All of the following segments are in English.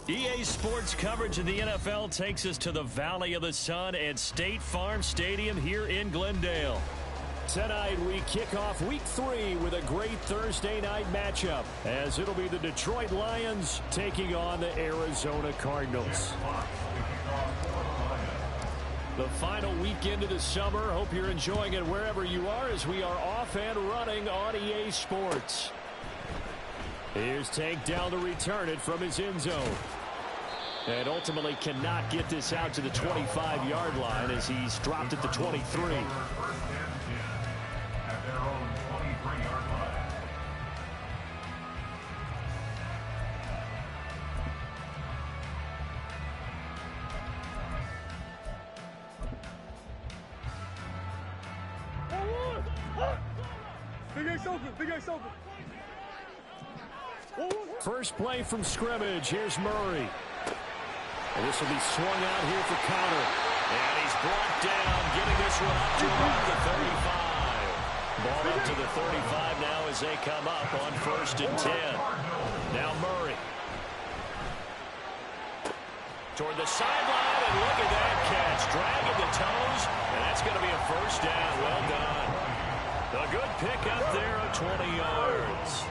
EA Sports coverage of the NFL takes us to the Valley of the Sun at State Farm Stadium here in Glendale. Tonight we kick off Week 3 with a great Thursday night matchup, as it'll be the Detroit Lions taking on the Arizona Cardinals. The final weekend of the summer. Hope you're enjoying it wherever you are, as we are off and running on EA Sports. Here's Tank down to return it from his end zone. And ultimately cannot get this out to the 25-yard line as he's dropped at the 23. Big X open. First play from scrimmage. Here's Murray. And this will be swung out here for Connor. And he's brought down, getting this one up to about the 35. Ball up to the 35 now as they come up on 1st and 10. Now Murray. Toward the sideline, and look at that catch. Dragging the toes, and that's going to be a first down. Well done. A good pickup there of 20 yards.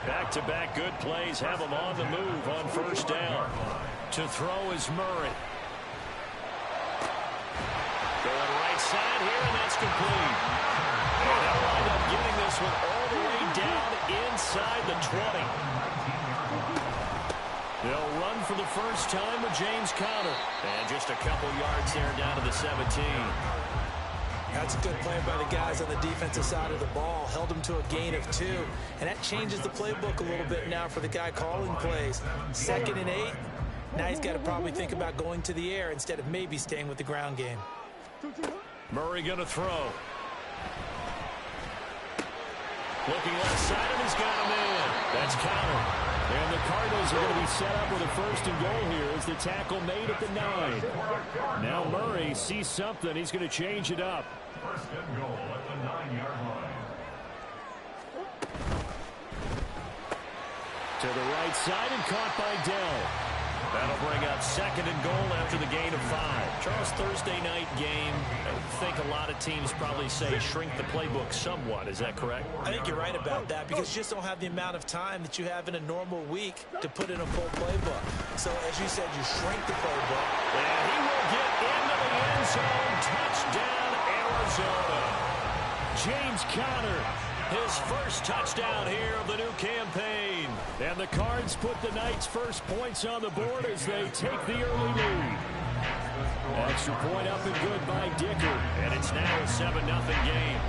Back-to-back good plays have him on the move on 1st down. To throw is Murray. Going right side here, and that's complete. And they'll wind up getting this one all the way down inside the 20. They'll run for the first time with James Conner. And just a couple yards there down to the 17. That's a good play by the guys on the defensive side of the ball. Held them to a gain of 2. And that changes the playbook a little bit now for the guy calling plays. 2nd and 8. Now he's got to probably think about going to the air instead of maybe staying with the ground game. Murray going to throw. Looking left side, and he's got him in. That's Conner. And the Cardinals are going to be set up with a 1st and goal here as the tackle made at the 9. Now Murray sees something. He's going to change it up. 1st and goal at the 9-yard line. To the right side and caught by Dell. That'll bring up 2nd and goal after the gain of 5. Charles, Thursday night game, I think a lot of teams probably say shrink the playbook somewhat. Is that correct? I think you're right about that because you just don't have the amount of time that you have in a normal week to put in a full playbook. So, as you said, you shrink the playbook. And he will get into the end zone. Touchdown, Arizona. James Conner, his first touchdown here of the new campaign. And the Cards put the Knights' first points on the board as they take the early lead. Extra point up and good by Dicker. And it's now a 7-0 game.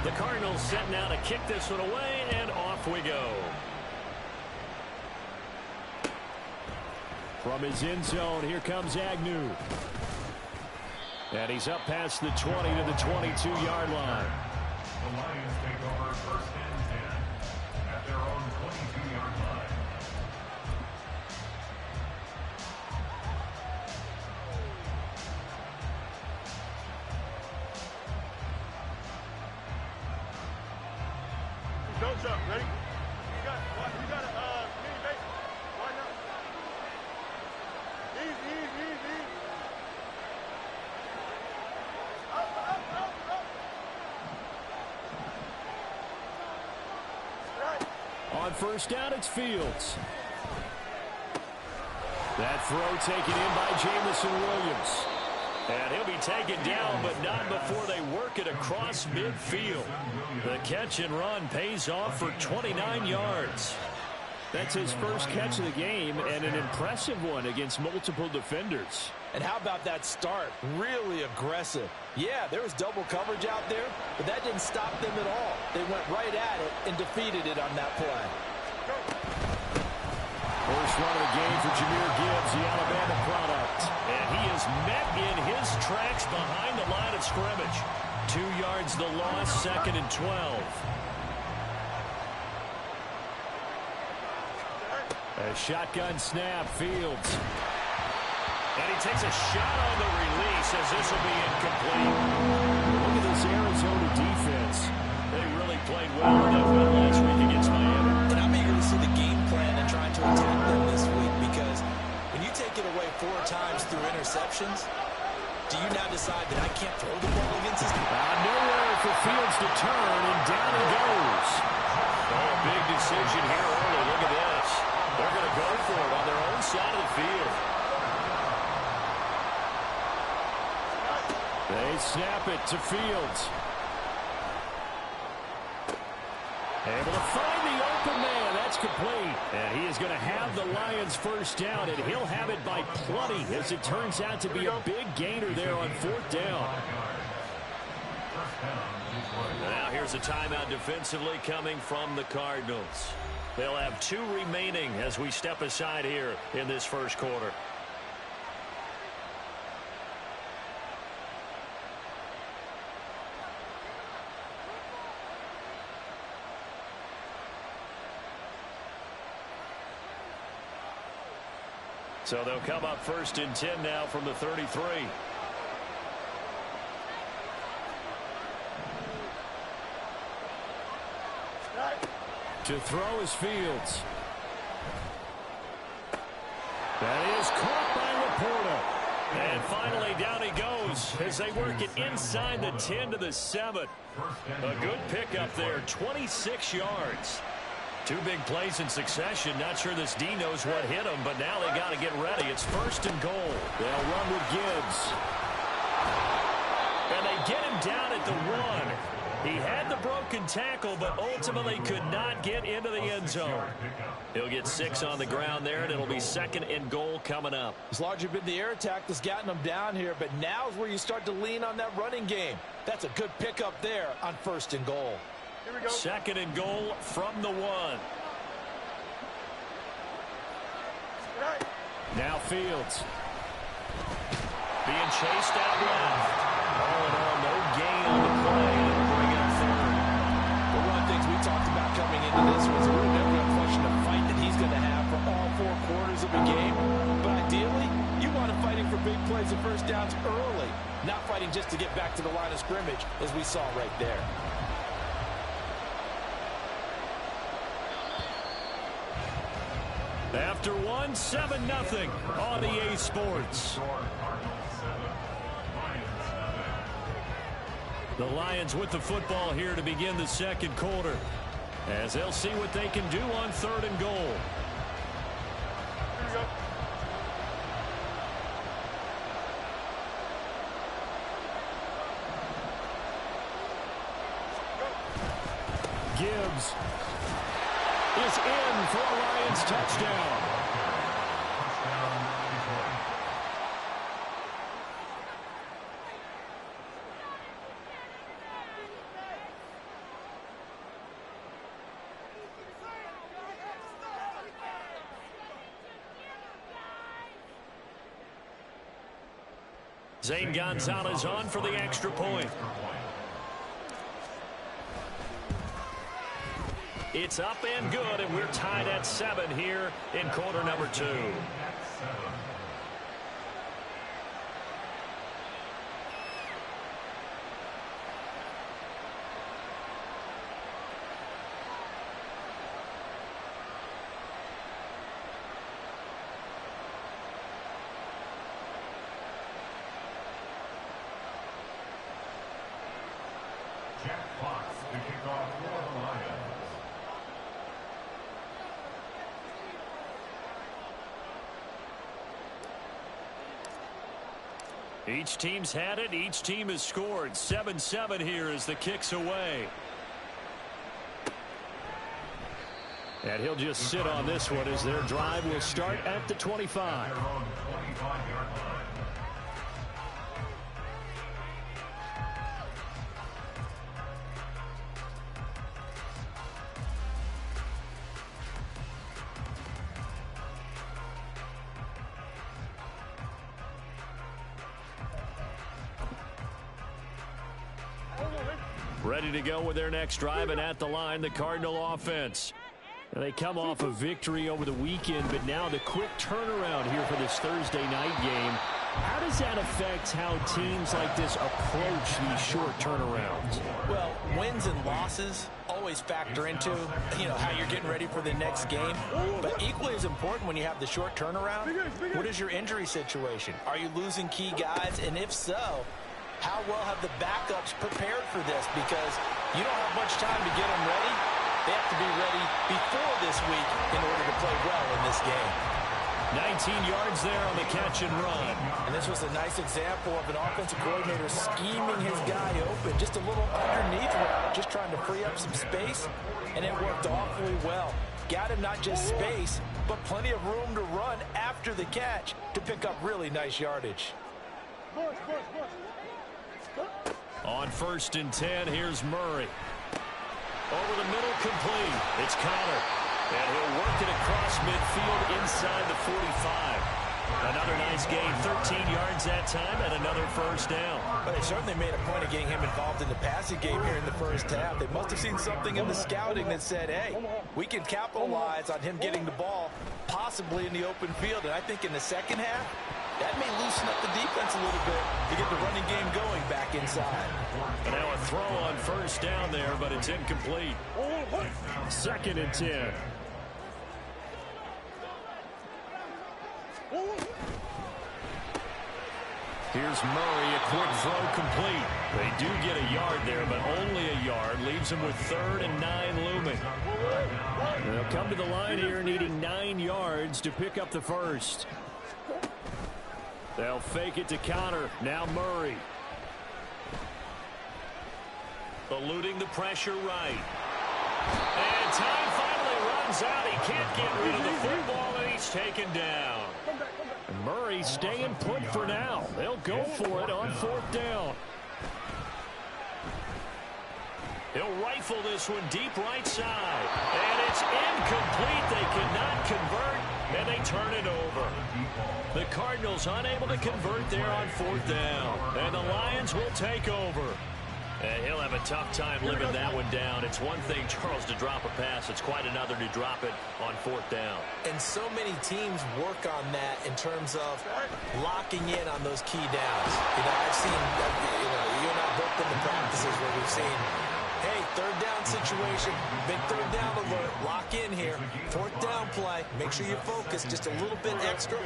The Cardinals set now to kick this one away, and off we go. From his end zone, here comes Agnew. And he's up past the 20 to the 22-yard line. The Lions take over 1st and 10 at their own 22-yard line. Don't jump. Ready? You got it. Mini base. Why not? Easy. On 1st down, it's Fields. That throw taken in by Jamison Williams. And he'll be taken down, but not before they work it across midfield. The catch and run pays off for 29 yards. That's his first catch of the game, and an impressive one against multiple defenders. And how about that start? Really aggressive. Yeah, there was double coverage out there, but that didn't stop them at all. They went right at it and defeated it on that play. First run of the game for Jahmyr Gibbs, the Alabama product. And he is met in his tracks behind the line of scrimmage. 2 yards the loss, 2nd and 12. A shotgun snap, Fields. And he takes a shot on the release as this will be incomplete. Look at this Arizona defense. They really played well in that win last week against Miami. And I'm eager to see the game plan and trying to attack them this week. away 4 times through interceptions, do you now decide that I can't throw the ball against this? Nowhere for Fields to turn, and down he goes. Oh, a big decision here early. Look at this. They're going to go for it on their own side of the field. They snap it to Fields. Able to find the open man. That's complete. And he is going to have the Lions first down, and he'll have it by plenty, as it turns out to be a big gainer there on 4th down. Now here's a timeout defensively coming from the Cardinals. They'll have 2 remaining as we step aside here in this first quarter. So they'll come up 1st and 10 now from the 33. To throw is Fields. That is caught by Laporta. And finally down he goes as they work it inside the 10 to the 7. A good pickup there, 26 yards. 2 big plays in succession. Not sure this D knows what hit him, but now they got to get ready. It's 1st and goal. They'll run with Gibbs. And they get him down at the 1. He had the broken tackle, but ultimately could not get into the end zone. He'll get 6 on the ground there, and it'll be 2nd and goal coming up. It's largely been the air attack that's gotten him down here, but now is where you start to lean on that running game. That's a good pickup there on 1st and goal. Here we go. 2nd and goal from the 1. Right. Now Fields. Being chased out left. All in all, no gain on the play. It'll bring it up 3rd. Well, one of the things we talked about coming into this was we're never going to question the fight that he's going to have for all 4 quarters of the game. But ideally, you want him fighting for big plays and first downs early, not fighting just to get back to the line of scrimmage, as we saw right there. After 1, 7-0 on EA Sports. The Lions with the football here to begin the 2nd quarter, as they'll see what they can do on 3rd and goal. Here we go. Gibbs is in for a Lions touchdown. Zane Gonzalez on for the extra point. It's up and good, and we're tied at 7 here in quarter number 2. Jack Fox to kick off for the Lions. Each team's had it. Each team has scored. 7-7 here as the kick's away. And he'll just sit on this one as their drive will start at the 25. Their own 25-yard line. Ready to go with their next drive, and at the line, the Cardinal offense. And they come off a victory over the weekend, but now the quick turnaround here for this Thursday night game. How does that affect how teams like this approach these short turnarounds? Well, wins and losses always always factor into, how you're getting ready for the next game. But equally as important when you have the short turnaround, what is your injury situation? Are you losing key guys? And if so, how well have the backups prepared for this? Because you don't have much time to get them ready. They have to be ready before this week in order to play well in this game. 19 yards there on the catch and run. And this was a nice example of an offensive coordinator scheming his guy open, just a little underneath route, just trying to free up some space, and it worked awfully well. Got him not just space, but plenty of room to run after the catch to pick up really nice yardage. On 1st and 10, here's Murray. Over the middle, complete. It's Connor. And he'll work it across midfield inside the 45. Another nice gain, 13 yards that time, and another first down. But they certainly made a point of getting him involved in the passing game here in the first half. They must have seen something in the scouting that said, hey, we can capitalize on him getting the ball, possibly in the open field. And I think in the second half, that may loosen up the defense a little bit to get the running game going back inside. And now a throw on first down there, but it's incomplete. 2nd and 10. Here's Murray, a quick throw complete. They do get a yard there, but only a yard. Leaves them with 3rd and 9 looming. They'll come to the line here needing 9 yards to pick up the first. They'll fake it to Connor. Now Murray. Eluding the pressure right. And time finally runs out. He can't get rid of the football, and he's taken down. Murray staying put for now. They'll go for it on 4th down. He'll rifle this one deep right side. And it's incomplete. They cannot convert, and they turn it over. The Cardinals unable to convert there on 4th down. And the Lions will take over. And he'll have a tough time living that one down. It's one thing, Charles, to drop a pass. It's quite another to drop it on 4th down. And so many teams work on that in terms of locking in on those key downs. I've seen, you and I both been to practices where we've seen, hey, 3rd down situation, big 3rd down alert, lock in here. 4th down play, make sure you focus just a little bit extra.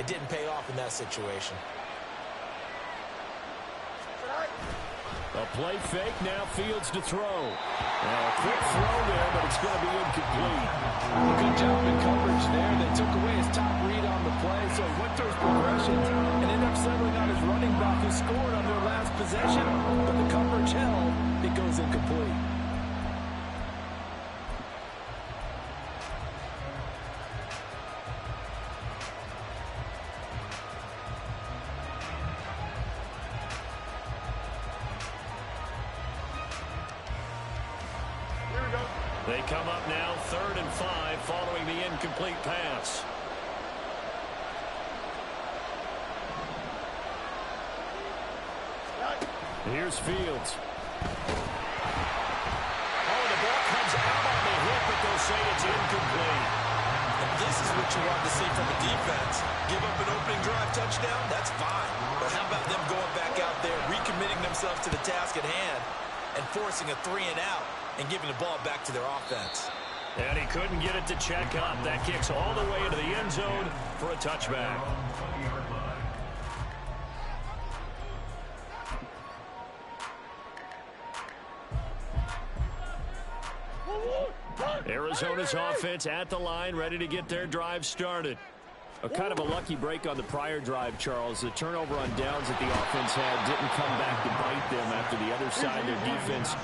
It didn't pay off in that situation. A play fake, now Fields to throw. A quick throw there, but it's going to be incomplete. Good job in coverage there. They took away his top read on the play, so he went through his progressions and ended up settling on his running back who scored on their last possession. But the coverage held, it goes incomplete. They come up now 3rd and 5 following the incomplete pass. Here's Fields. Oh, the ball comes out on the hip, but they'll say it's incomplete. And this is what you want to see from a defense. Give up an opening drive touchdown, that's fine. But how about them going back out there, recommitting themselves to the task at hand, and forcing a 3 and out, and giving the ball back to their offense. And he couldn't get it to check up. That kicks all the way into the end zone for a touchback. Arizona's offense at the line, ready to get their drive started. A kind of a lucky break on the prior drive, Charles. The turnover on downs that the offense had didn't come back to bite them after the other side. Their defense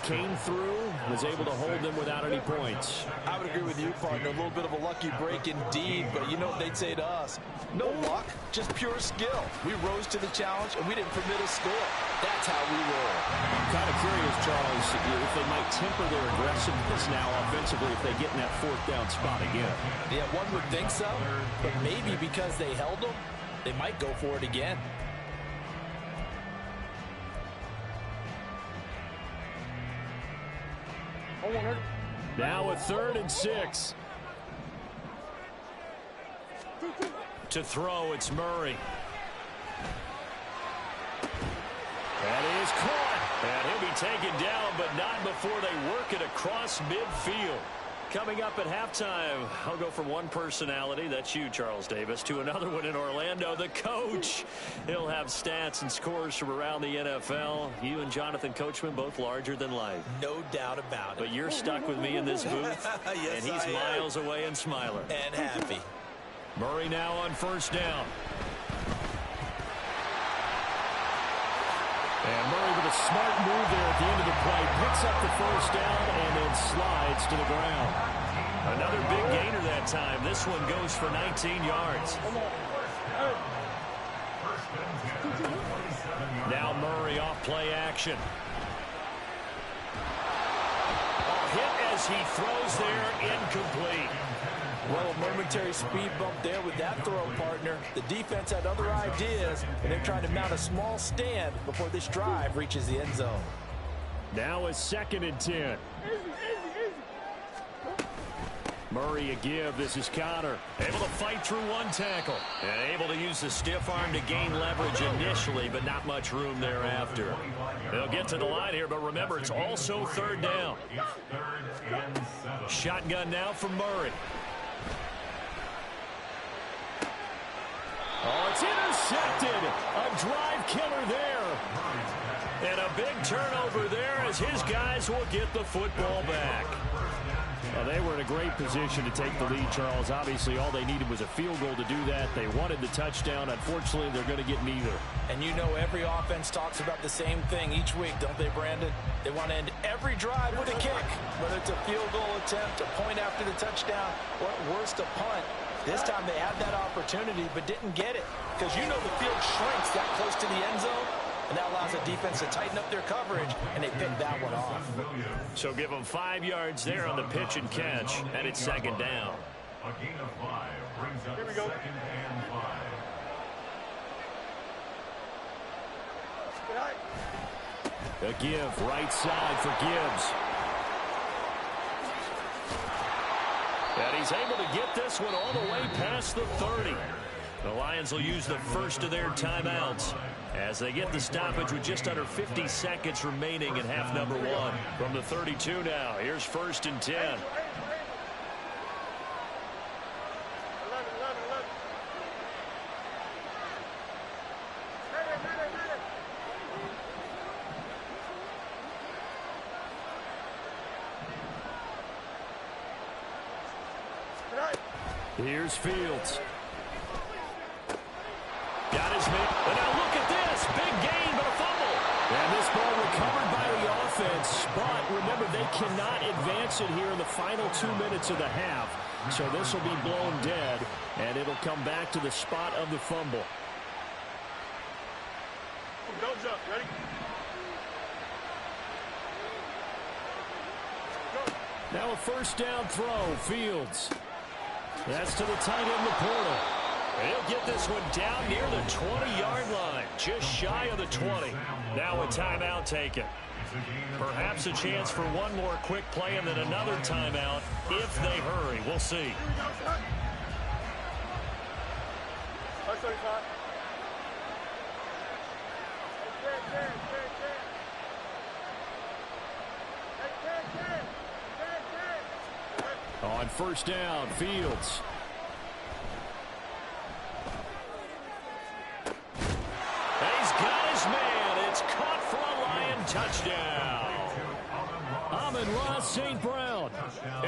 came through, was able to hold them without any points. I would agree with you, partner. A little bit of a lucky break indeed, but you know what they'd say to us? No luck, just pure skill. We rose to the challenge, and we didn't permit a score. That's how we roll. I'm kind of curious, Charles, if they might temper their aggressiveness now offensively if they get in that 4th down spot again. Yeah, one would think so, but maybe because they held them, they might go for it again. Now a 3rd and 6. To throw, it's Murray. That is caught. And he'll be taken down, but not before they work it across midfield. Coming up at halftime, I'll go from one personality, that's you, Charles Davis, to another one in Orlando, the coach. He'll have stats and scores from around the NFL. You and Jonathan Coachman, both larger than life. No doubt about it. But you're stuck with me in this booth, yes, and he's miles away and smiling. And happy. Murray now on first down. And Murray with a smart move there at the end of the play. Picks up the first down and then slides to the ground. Another big gainer that time. This one goes for 19 yards. Now Murray off play action. Hit as he throws there, incomplete. Well, a momentary speed bump there with that throw, partner. The defense had other ideas, and they're trying to mount a small stand before this drive reaches the end zone. Now a 2nd and 10. Murray a give. This is Connor. Able to fight through one tackle. And able to use the stiff arm to gain leverage initially, but not much room thereafter. They'll get to the line here, but remember, it's also 3rd down. Shotgun now from Murray. Oh, it's intercepted. A drive killer there. And a big turnover there as his guys will get the football back. Well, they were in a great position to take the lead, Charles. Obviously, all they needed was a field goal to do that. They wanted the touchdown. Unfortunately, they're going to get neither. And you know every offense talks about the same thing each week, don't they, Brandon? They want to end every drive with a kick, whether it's a field goal attempt, a point after the touchdown, or at worst, a punt. This time they had that opportunity but didn't get it because you know the field shrinks that close to the end zone, and that allows the defense to tighten up their coverage, and they picked that one off. So give them 5 yards there on the pitch and catch, and it's 2nd down. A gain of 5 brings up 2nd and 5. A give right side for Gibbs. And he's able to get this one all the way past the 30. The Lions will use the first of their timeouts as they get the stoppage with just under 50 seconds remaining in half number 1. From the 32 now, here's 1st and 10. 11. Here's Fields. Got his man. And now look at this. Big gain, but a fumble. And this ball recovered by the offense. But remember, they cannot advance it here in the final 2 minutes of the half. So this will be blown dead, and it'll come back to the spot of the fumble. Don't jump. Ready? Now a first down throw. Fields. That's to the tight end, Laporta. He'll get this one down near the 20-yard line, just shy of the 20. Now a timeout taken. Perhaps a chance for one more quick play and then another timeout if they hurry. We'll see. On first down, Fields. He's got his man. It's caught for a Lion touchdown. Amon-Ra St. Brown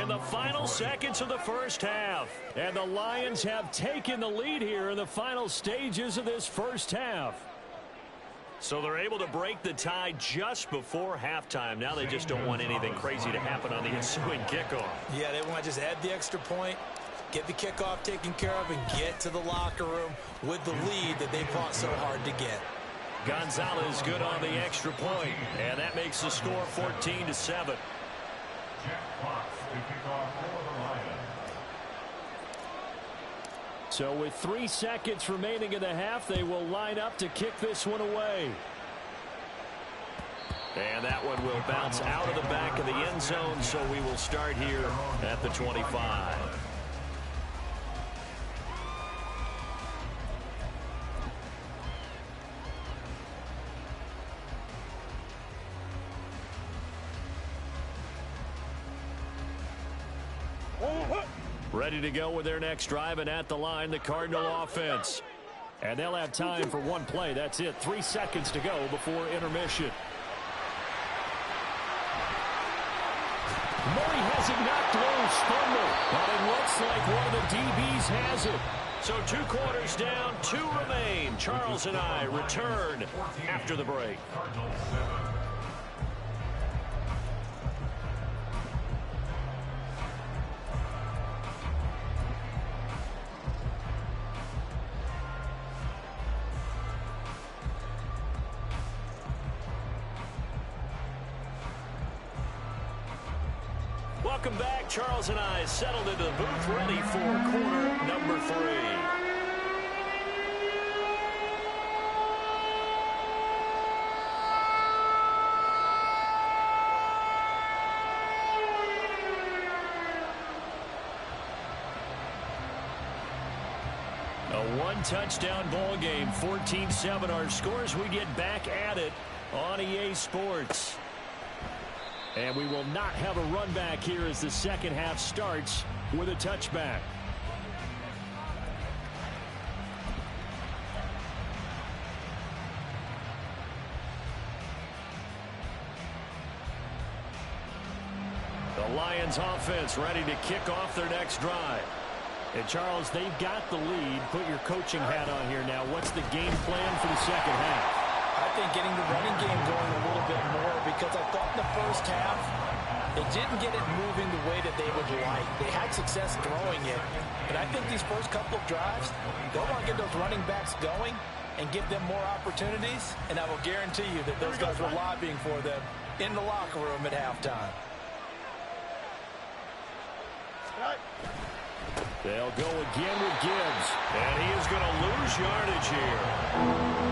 in the final seconds of the first half. And the Lions have taken the lead here in the final stages of this first half. So they're able to break the tie just before halftime. Now they just don't want anything crazy to happen on the ensuing kickoff. Yeah, they want to just add the extra point, get the kickoff taken care of, and get to the locker room with the lead that they fought so hard to get. Gonzalez good on the extra point, and that makes the score 14-7. Jack Fox to kick off for the Lions. So with 3 seconds remaining in the half, they will line up to kick this one away. And that one will bounce out of the back of the end zone, so we will start here at the 25. Ready to go with their next drive, and at the line, the Cardinal offense. And they'll have time for one play. That's it. 3 seconds to go before intermission. Murray has it knocked loose. Fumble. But it looks like one of the DBs has it. So 2 quarters down, 2 remain. Charles and I return after the break. Welcome back. Charles and I settled into the booth, ready for quarter number 3. A 1-touchdown ball game, 14-7 our scores. We get back at it on EA Sports. And we will not have a run back here as the second half starts with a touchback. The Lions offense ready to kick off their next drive. And Charles, they've got the lead. Put your coaching hat on here now. What's the game plan for the second half? I think getting the running game going a little bit more, because I thought in the first half they didn't get it moving the way that they would like. They had success throwing it, but I think these first couple of drives, they'll want to get those running backs going and give them more opportunities, and I will guarantee you that those guys were lobbying for them in the locker room at halftime. They'll go again with Gibbs, and he is going to lose yardage here.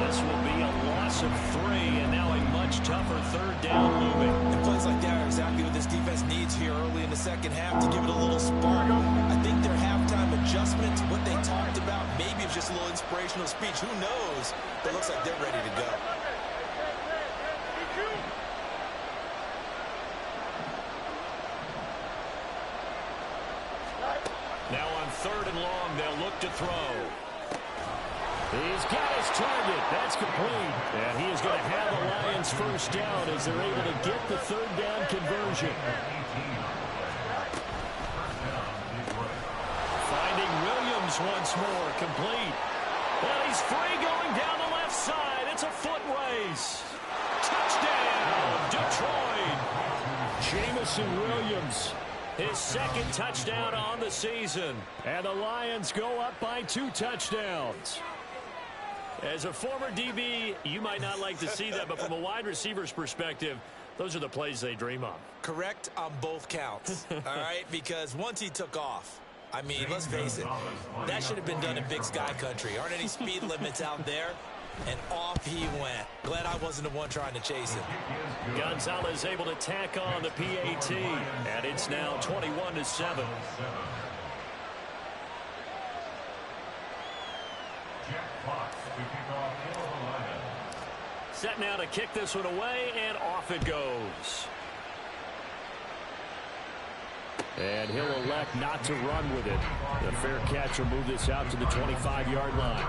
This will be a loss of 3, and now a much tougher third down looming. And plays like that are exactly what this defense needs here early in the second half to give it a little spark. I think their halftime adjustment, what they talked about, maybe it's just a little inspirational speech. Who knows? But it looks like they're ready to go. Now on 3rd and long, they'll look to throw. He's got his target. That's complete. And he is going to have the Lions first down as they're able to get the third down conversion. Finding Williams once more. Complete. Well, he's free going down the left side. It's a foot race. Touchdown, Detroit. Jamison Williams. His second touchdown on the season. And the Lions go up by 2 touchdowns. As a former DB, you might not like to see that, but from a wide receiver's perspective, those are the plays they dream of. Correct on both counts, all right? Because once he took off, I mean, let's face it, that should have been done in Big Sky Country. Aren't any speed limits out there? And off he went. Glad I wasn't the one trying to chase him. Gonzalez able to tack on the PAT, and it's now 21-7. Set now to kick this one away, and off it goes. And he'll elect not to run with it. The fair catch will move this out to the 25-yard line.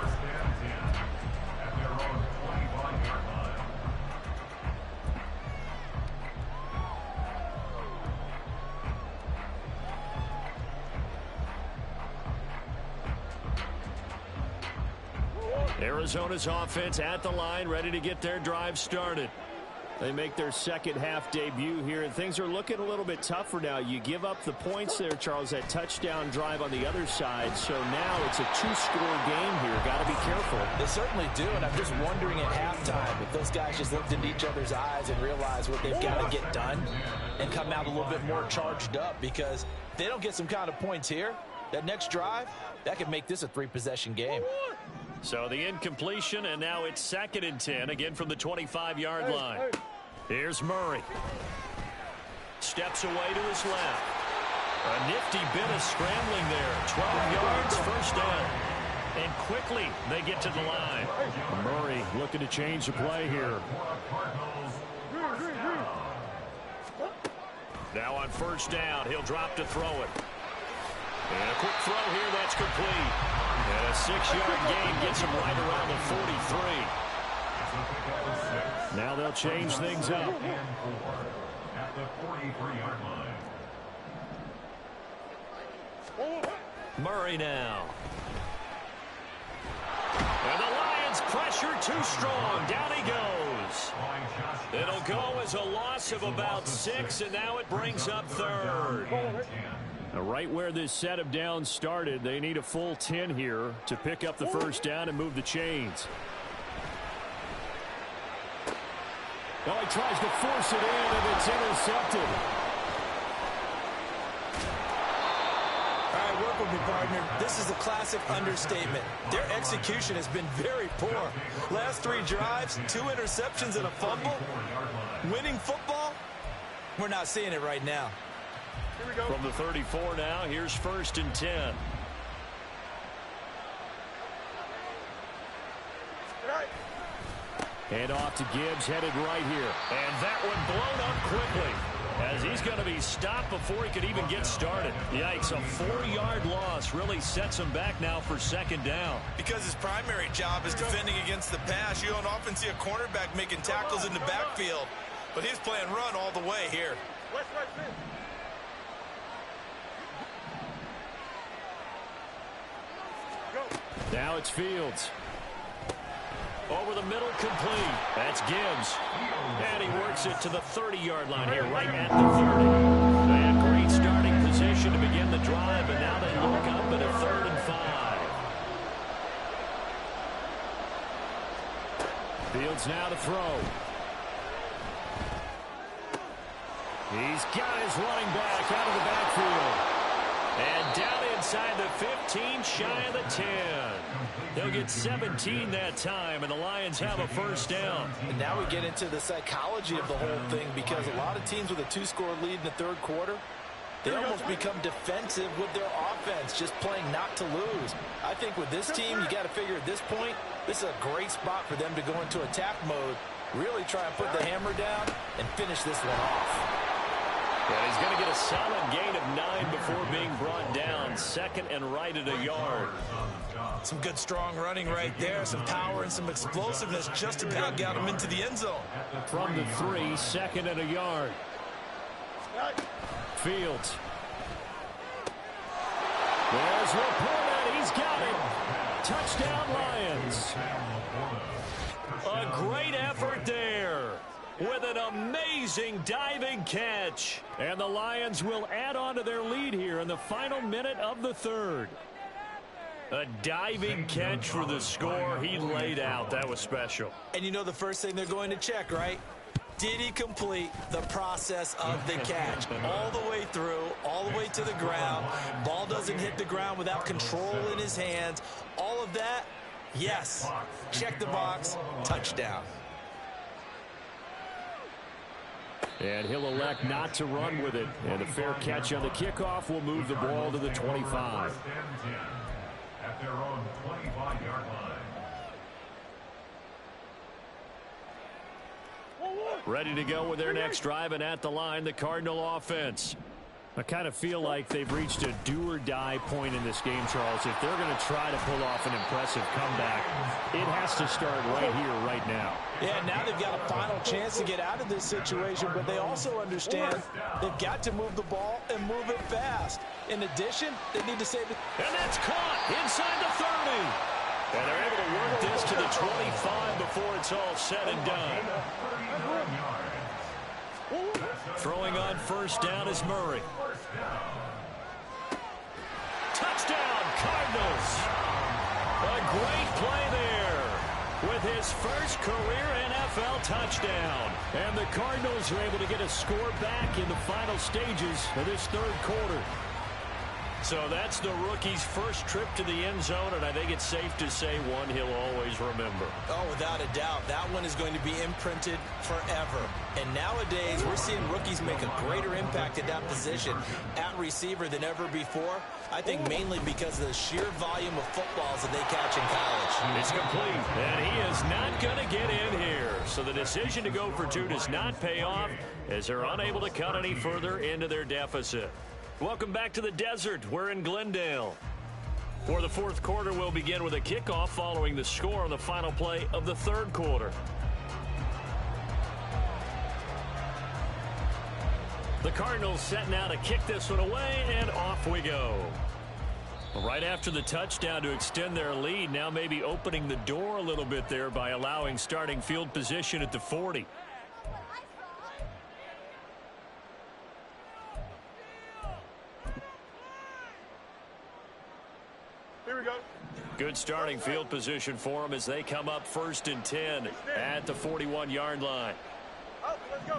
Arizona's offense at the line, ready to get their drive started. They make their second half debut here, and things are looking a little bit tougher now. You give up the points there, Charles, that touchdown drive on the other side. So now it's a 2-score game here. Got to be careful. They certainly do, and I'm just wondering at halftime if those guys just looked into each other's eyes and realized what they've got to get done and come out a little bit more charged up, because if they don't get some kind of points here, that next drive, that could make this a 3-possession game. So the incompletion, and now it's 2nd and 10, again from the 25-yard line. Here's Murray. Steps away to his left. A nifty bit of scrambling there. 12 yards, first down. And quickly they get to the line. Murray looking to change the play here. Now on first down, he'll drop to throw it. And a quick throw here that's complete. And a 6-yard gain gets him right around the 43. Now they'll change things up. At the 43-yard line. Murray now. And the Lions pressure too strong. Down he goes. It'll go as a loss of about 6, and now it brings up third. Now, right where this set of downs started, they need a full 10 here to pick up the first down and move the chains. Well, he tries to force it in, and it's intercepted. All right, work with me, partner. This is a classic understatement. Their execution has been very poor. Last 3 drives, 2 interceptions and a fumble. Winning football? We're not seeing it right now. Here we go. From the 34 now, here's 1st and 10. Hand off to Gibbs, headed right here. And that one blown up quickly, as he's going to be stopped before he could even get started. Yikes, a 4-yard loss really sets him back now for 2nd down. Because his primary job is defending against the pass. You don't often see a cornerback making tackles in the backfield. But he's playing run all the way here. West, right, fifth. Now it's Fields. Over the middle, complete. That's Gibbs. And he works it to the 30-yard line here, right at the 30. And great starting position to begin the drive, and now they look up at a 3rd and 5. Fields now to throw. He's got his running back out of the backfield. And down inside the 15, shy of the 10. They'll get 17 that time, and the Lions have a 1st down. And now we get into the psychology of the whole thing, because a lot of teams with a 2-score lead in the 3rd quarter, they almost become defensive with their offense, just playing not to lose. I think with this team, you got to figure at this point, this is a great spot for them to go into attack mode, really try and put the hammer down and finish this one off. And he's going to get a solid gain of 9 before being brought down. 2nd and right at a yard. Some good strong running right there. Some power and some explosiveness just about got him into the end zone. From the 3, 2nd and a yard. Fields. There's Laporta. He's got it. Touchdown, Lions. A great effort there, with an amazing diving catch. And the Lions will add on to their lead here in the final minute of the 3rd. A diving catch for the score. He laid out. That was special. And you know the first thing they're going to check, right? Did he complete the process of the catch? All the way through, all the way to the ground. Ball doesn't hit the ground without control in his hands. All of that, yes. Check the box. Touchdown. And he'll elect not to run with it. And a fair catch on the kickoff will move the ball to the 25. At their own 25-yard line. Ready to go with their next drive, and at the line, the Cardinal offense. I kind of feel like they've reached a do-or-die point in this game, Charles. If they're going to try to pull off an impressive comeback, it has to start right here, right now. Yeah, now they've got a final chance to get out of this situation, but they also understand they've got to move the ball and move it fast. In addition, they need to save it. And that's caught inside the 30. And they're able to work this to the 25 before it's all said and done. Throwing on 1st down is Murray. Touchdown, Cardinals. A great play there with his first career NFL touchdown. And the Cardinals are able to get a score back in the final stages of this 3rd quarter. So that's the rookie's first trip to the end zone, and I think it's safe to say one he'll always remember. Oh, without a doubt. That one is going to be imprinted forever. And nowadays, we're seeing rookies make a greater impact at that position at receiver than ever before. I think mainly because of the sheer volume of footballs that they catch in college. It's complete, and he is not going to get in here. So the decision to go for 2 does not pay off, as they're unable to cut any further into their deficit. Welcome back to the desert. We're in Glendale. For the fourth quarter, we'll begin with a kickoff following the score on the final play of the third quarter. The Cardinals set now to kick this one away, and off we go. Right after the touchdown to extend their lead, now maybe opening the door a little bit there by allowing starting field position at the 40. Here we go. Good starting field position for them as they come up 1st and 10 at the 41-yard line. Up, let's go.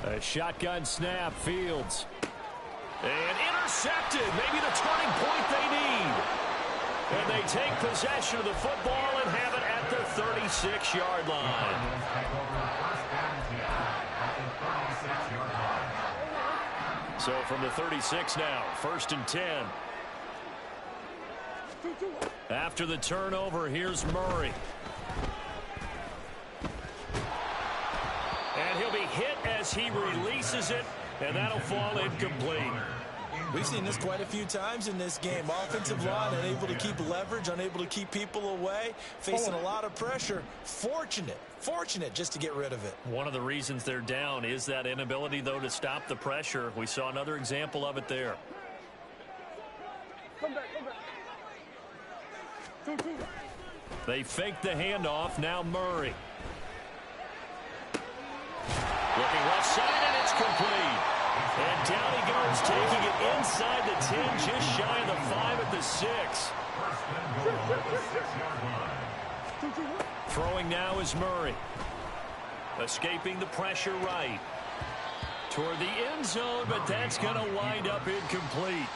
A shotgun snap, Fields. And intercepted, maybe the turning point they need. And they take possession of the football and have it at the 36-yard line. So from the 36 now, 1st and 10. After the turnover, here's Murray. And he'll be hit as he releases it, and that'll fall incomplete. We've seen this quite a few times in this game. Offensive line unable to keep leverage, unable to keep people away, facing a lot of pressure. Fortunate just to get rid of it. One of the reasons they're down is that inability, though, to stop the pressure. We saw another example of it there. Come back. They fake the handoff. Now Murray. Looking left side, and it's complete. And down he goes, taking it inside the 10, just shy of the 5 at the 6. Throwing now is Murray. Escaping the pressure right. Toward the end zone, but that's going to wind up incomplete.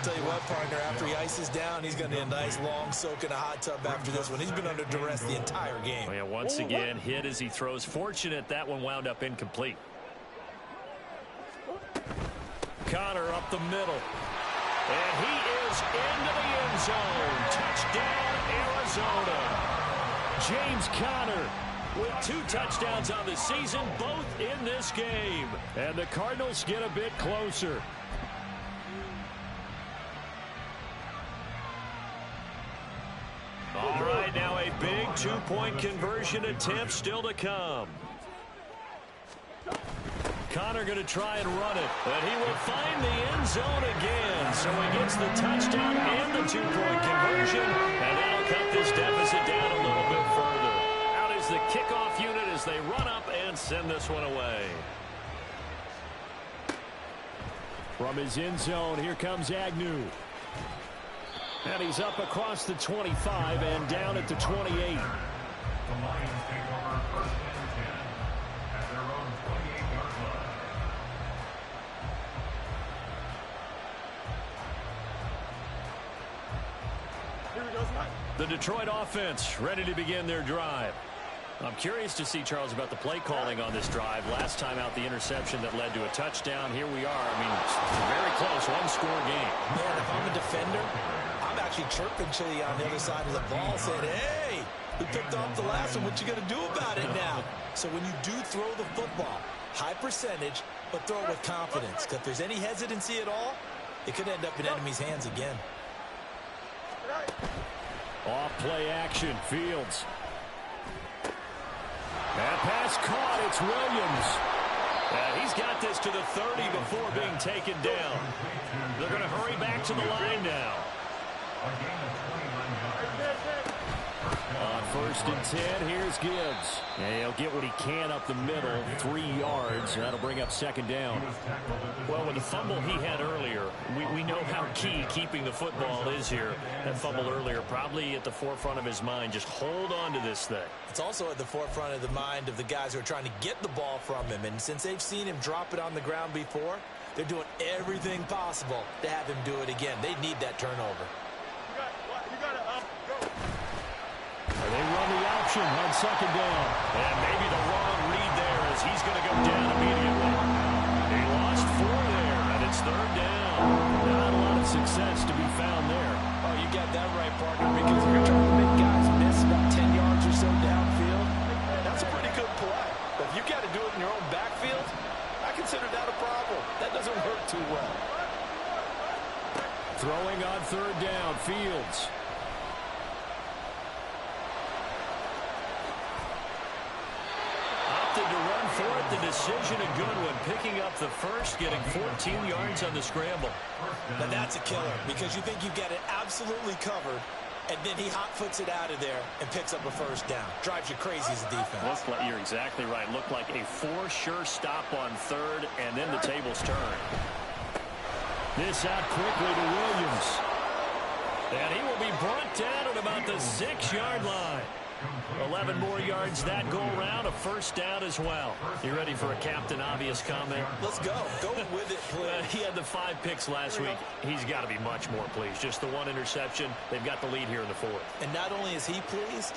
Tell you what, partner, after he ices down, he's going to need a nice long soak in a hot tub after this one. He's been under duress the entire game. Oh, yeah, once again, hit as he throws. Fortunate that one wound up incomplete. Connor up the middle. And he is into the end zone. Touchdown, Arizona. James Conner with 2 touchdowns on the season, both in this game. And the Cardinals get a bit closer. All right, now a big 2-point conversion attempt still to come. Connor going to try and run it, and he will find the end zone again. So he gets the touchdown and the 2-point conversion, and that'll cut this deficit down a little bit further. Out is the kickoff unit as they run up and send this one away. From his end zone, here comes Agnew. And he's up across the 25 and down at the 28. The Lions take over 1st and 10 at their own 28-yard line. Here we go, Scott. The Detroit offense ready to begin their drive. I'm curious to see, Charles, about the play calling on this drive. Last time out, the interception that led to a touchdown. Here we are. I mean, very close, one-score game. Man, if I'm a defender, I'm actually chirping Chili on the other side of the ball, saying, hey, we picked off the last one. What you going to do about it now? So when you do throw the football, high percentage, but throw it with confidence. Because if there's any hesitancy at all, it could end up in enemy's hands again. Off play action, Fields. That pass caught, it's Williams. And he's got this to the 30 before being taken down. They're going to hurry back to the line now. On 1st and 10, here's Gibbs. And he'll get what he can up the middle, 3 yards. That'll bring up 2nd down. Well, with the fumble he had earlier, we know how key keeping the football is here. That fumble earlier probably at the forefront of his mind. Just hold on to this thing. It's also at the forefront of the mind of the guys who are trying to get the ball from him. And since they've seen him drop it on the ground before, they're doing everything possible to have him do it again. They need that turnover. You got to go. They run the option on 2nd down. And maybe the wrong read there as he's going to go down immediately. He lost 4 there, and it's 3rd down. Not a lot of success to be found there. Oh, you got that right, partner, because if you're trying to make guys miss about 10 yards or so downfield, that's a pretty good play. But if you got to do it in your own backfield, I consider that a problem. That doesn't too well. Throwing on third down, Fields. Opted to run for it. The decision a good one. Picking up the first, getting 14 yards on the scramble. Now that's a killer because you think you've got it absolutely covered, and then he hot-foots it out of there and picks up a first down. Drives you crazy as a defense. You're exactly right. Looked like a for-sure stop on third, and then the tables turn. This out quickly to Williams. And he will be brought down at about the 6-yard line. 11 more yards that go around, a first down as well. You ready for a Captain Obvious comment? Let's go. Go with it, please. He had the 5 picks last week. He's got to be much more pleased. Just the 1 interception. They've got the lead here in the 4th. And not only is he pleased,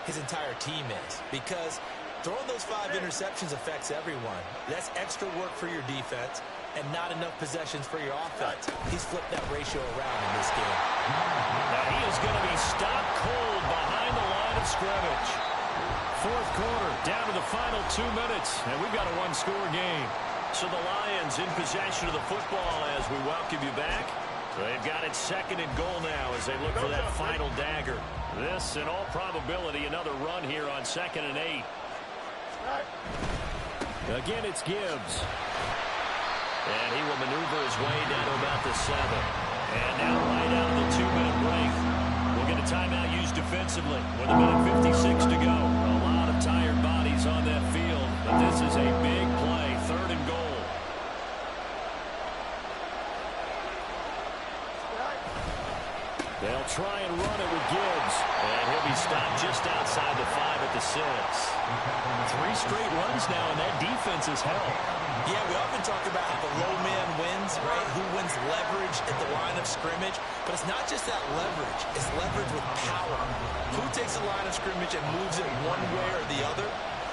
his entire team is. Because throwing those 5 interceptions affects everyone. That's extra work for your defense and not enough possessions for your offense. He's flipped that ratio around in this game. Now he is going to be stopped cold behind the line of scrimmage. 4th quarter, down to the final 2 minutes, and we've got a 1-score game. So the Lions in possession of the football as we welcome you back. They've got it 2nd and goal now as they look for that final dagger. This, in all probability, another run here on 2nd and 8. Again, it's Gibbs. And he will maneuver his way down to about the 7. And now right out of the 2-minute break, we'll get a timeout used defensively with a minute 56 to go. A lot of tired bodies on that field, but this is a big play, 3rd and goal. They'll try and run it with Gibbs. And he'll be stopped just outside the 5 at the 6. 3 straight runs now, and that defense has held. Yeah, we often talk about how the low man wins, right? Who wins leverage at the line of scrimmage. But it's not just that leverage. It's leverage with power. Who takes the line of scrimmage and moves it one way or the other?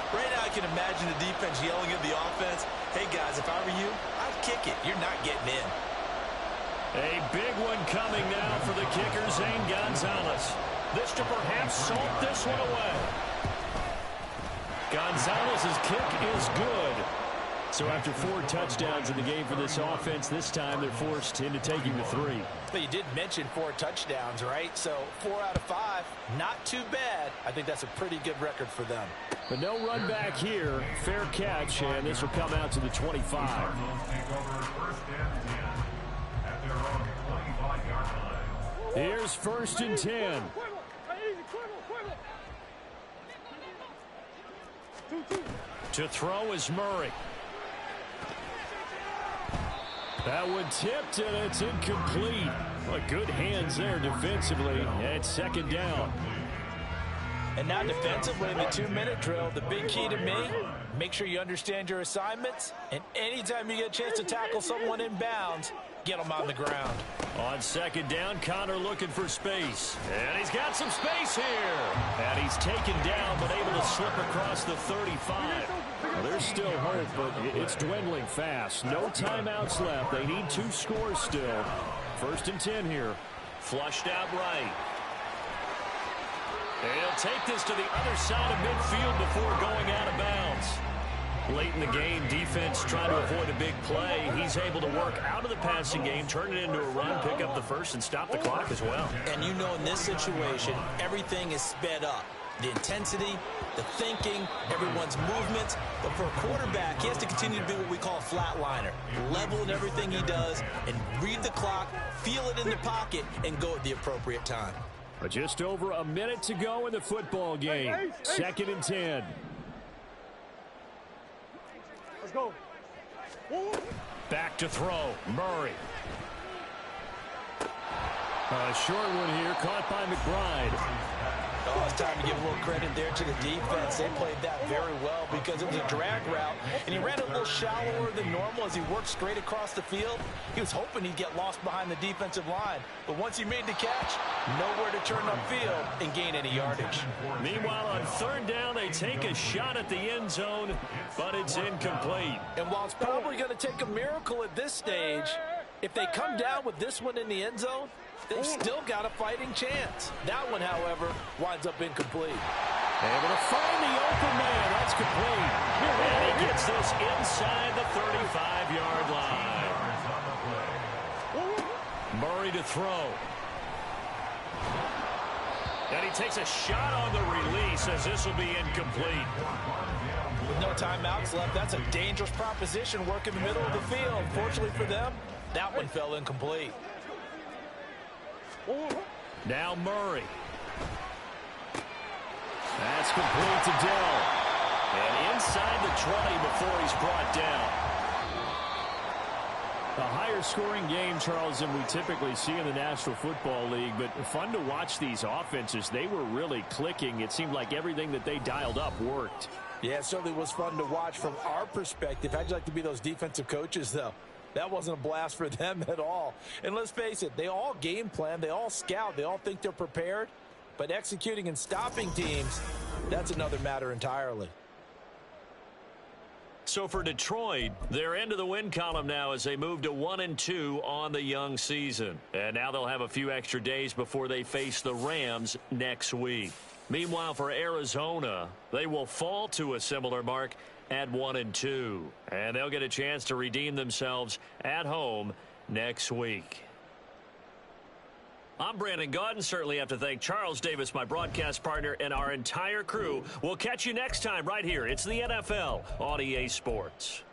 Right now I can imagine the defense yelling at the offense, hey, guys, if I were you, I'd kick it. You're not getting in. A big one coming now for the kicker, Zane Gonzalez. This to perhaps salt this one away. Gonzalez's kick is good. So after 4 touchdowns in the game for this offense, this time they're forced into taking the 3. But you did mention 4 touchdowns, right? So 4 out of 5, not too bad. I think that's a pretty good record for them. But no run back here. Fair catch, and this will come out to the 25. Here's 1st and 10. To throw is Murray. That one tipped, and it's incomplete. Well, good hands there defensively. And it's 2nd down. And now defensively in the 2-minute drill, the big key to me, make sure you understand your assignments. And anytime you get a chance to tackle someone in bounds, get them on the ground. On 2nd down, Connor looking for space. And he's got some space here. And he's taken down, but able to slip across the 35. Well, there's still hope, but it's dwindling fast. No timeouts left. They need 2 scores still. 1st and 10 here. Flushed out right. They'll take this to the other side of midfield before going out of bounds. Late in the game, defense trying to avoid a big play. He's able to work out of the passing game, turn it into a run, pick up the first, and stop the clock as well. And you know in this situation, everything is sped up. The intensity, the thinking, everyone's movements. But for a quarterback, he has to continue to be what we call a flatliner. Level in everything he does and read the clock, feel it in the pocket, and go at the appropriate time. But just over a minute to go in the football game. 2nd and 10. Let's go. Back to throw. Murray. A short one here, caught by McBride. Oh, it's time to give a little credit there to the defense. They played that very well because it was a drag route, and he ran a little shallower than normal as he worked straight across the field. He was hoping he'd get lost behind the defensive line, but once he made the catch, nowhere to turn upfield and gain any yardage. Meanwhile, on 3rd down, they take a shot at the end zone, but it's incomplete. And while it's probably going to take a miracle at this stage, if they come down with this one in the end zone, they've still got a fighting chance. That one, however, winds up incomplete. Able to find the open man. That's That's complete. And he gets this inside the 35-yard line. Murray to throw. And he takes a shot on the release as this will be incomplete. With no timeouts left, that's a dangerous proposition. Work in the middle of the field. Fortunately for them, that one fell incomplete. Now Murray. That's complete to Dell. And inside the 20 before he's brought down. A higher scoring game, Charles, than we typically see in the National Football League, but fun to watch these offenses. They were really clicking. It seemed like everything that they dialed up worked. Yeah, it certainly was fun to watch from our perspective. How'd you like to be those defensive coaches, though? That wasn't a blast for them at all. And let's face it, they all game plan, they all scout, they all think they're prepared. But executing and stopping teams, that's another matter entirely. So for Detroit, they're into the win column now as they move to 1-2 on the young season. And now they'll have a few extra days before they face the Rams next week. Meanwhile, for Arizona, they will fall to a similar mark at 1-2. And they'll get a chance to redeem themselves at home next week. I'm Brandon Gaudin. Certainly have to thank Charles Davis, my broadcast partner, and our entire crew. We'll catch you next time right here. It's the NFL on EA Sports.